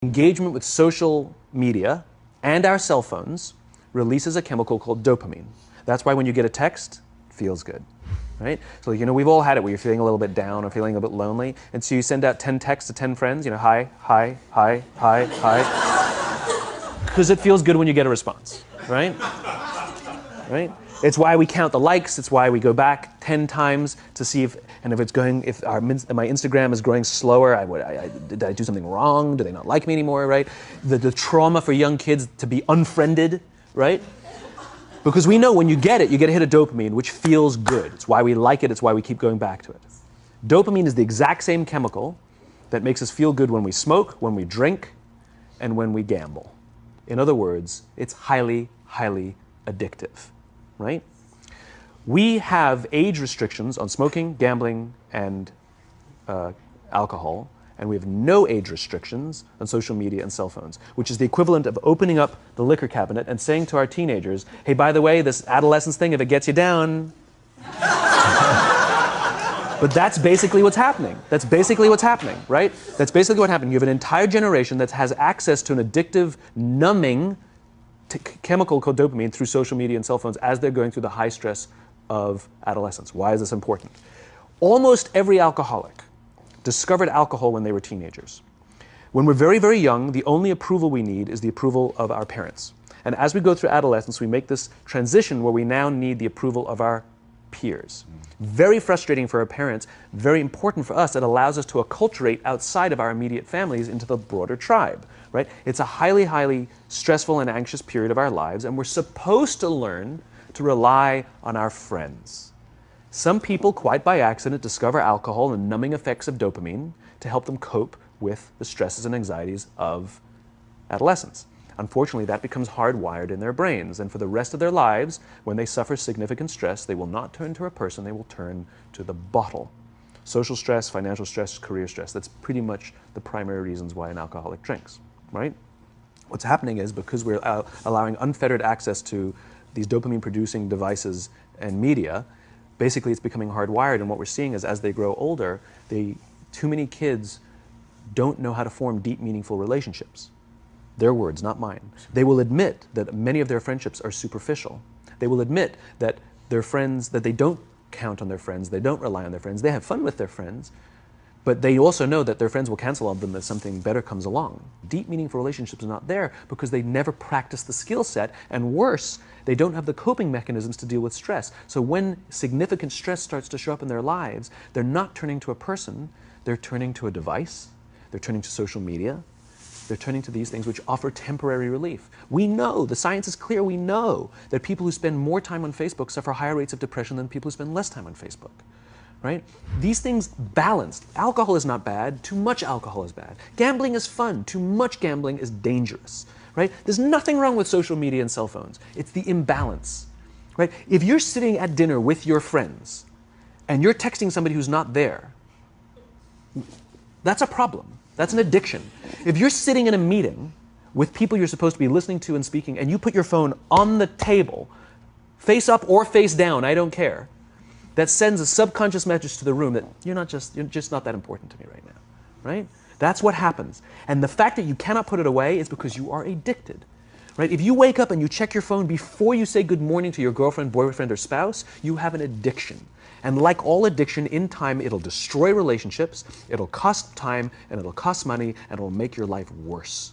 Engagement with social media and our cell phones releases a chemical called dopamine. That's why when you get a text, it feels good, right? So, we've all had it where you're feeling a little bit down or feeling a bit lonely, and so you send out 10 texts to 10 friends, hi, hi, hi, hi, hi, because it feels good when you get a response, right? Right? It's why we count the likes. It's why we go back 10 times to see if my Instagram is growing slower. Did I do something wrong? Do they not like me anymore? Right? The trauma for young kids to be unfriended, right? Because we know when you get a hit of dopamine, which feels good. It's why we like it. It's why we keep going back to it. Dopamine is the exact same chemical that makes us feel good when we smoke, when we drink, and when we gamble. In other words, it's highly, highly addictive. Right? We have age restrictions on smoking, gambling, and alcohol, and we have no age restrictions on social media and cell phones, which is the equivalent of opening up the liquor cabinet and saying to our teenagers, hey, by the way, this adolescence thing, if it gets you down. But that's basically what's happening. That's basically what's happening, right? That's basically what happened. You have an entire generation that has access to an addictive, numbing chemical called dopamine through social media and cell phones as they're going through the high stress of adolescence. Why is this important? Almost every alcoholic discovered alcohol when they were teenagers. When we're very, very young, the only approval we need is the approval of our parents. And as we go through adolescence, we make this transition where we now need the approval of our peers. Very frustrating for our parents, very important for us. It allows us to acculturate outside of our immediate families into the broader tribe. Right? It's a highly, highly stressful and anxious period of our lives, and we're supposed to learn to rely on our friends. Some people, quite by accident, discover alcohol and numbing effects of dopamine to help them cope with the stresses and anxieties of adolescence. Unfortunately, that becomes hardwired in their brains, and for the rest of their lives, when they suffer significant stress, they will not turn to a person, they will turn to the bottle. Social stress, financial stress, career stress, that's pretty much the primary reasons why an alcoholic drinks. Right? What's happening is because we're allowing unfettered access to these dopamine-producing devices and media, basically it's becoming hardwired, and what we're seeing is as they grow older, too many kids don't know how to form deep, meaningful relationships. Their words, not mine. They will admit that many of their friendships are superficial. They will admit that their friends, that they don't count on their friends, they don't rely on their friends, they have fun with their friends, but they also know that their friends will cancel on them if something better comes along. Deep, meaningful relationships are not there because they never practice the skill set, and worse, they don't have the coping mechanisms to deal with stress. So when significant stress starts to show up in their lives, they're not turning to a person, they're turning to a device, they're turning to social media, they're turning to these things which offer temporary relief. We know, the science is clear, we know that people who spend more time on Facebook suffer higher rates of depression than people who spend less time on Facebook. Right? These things balanced. Alcohol is not bad. Too much alcohol is bad. Gambling is fun. Too much gambling is dangerous. Right? There's nothing wrong with social media and cell phones. It's the imbalance. Right? If you're sitting at dinner with your friends and you're texting somebody who's not there, that's a problem. That's an addiction. If you're sitting in a meeting with people you're supposed to be listening to and speaking, and you put your phone on the table, face up or face down, I don't care, that sends a subconscious message to the room that you're just not that important to me right now, right? That's what happens. And the fact that you cannot put it away is because you are addicted, right? If you wake up and you check your phone before you say good morning to your girlfriend, boyfriend, or spouse, you have an addiction. And like all addiction, in time, it'll destroy relationships, it'll cost time, and it'll cost money, and it'll make your life worse.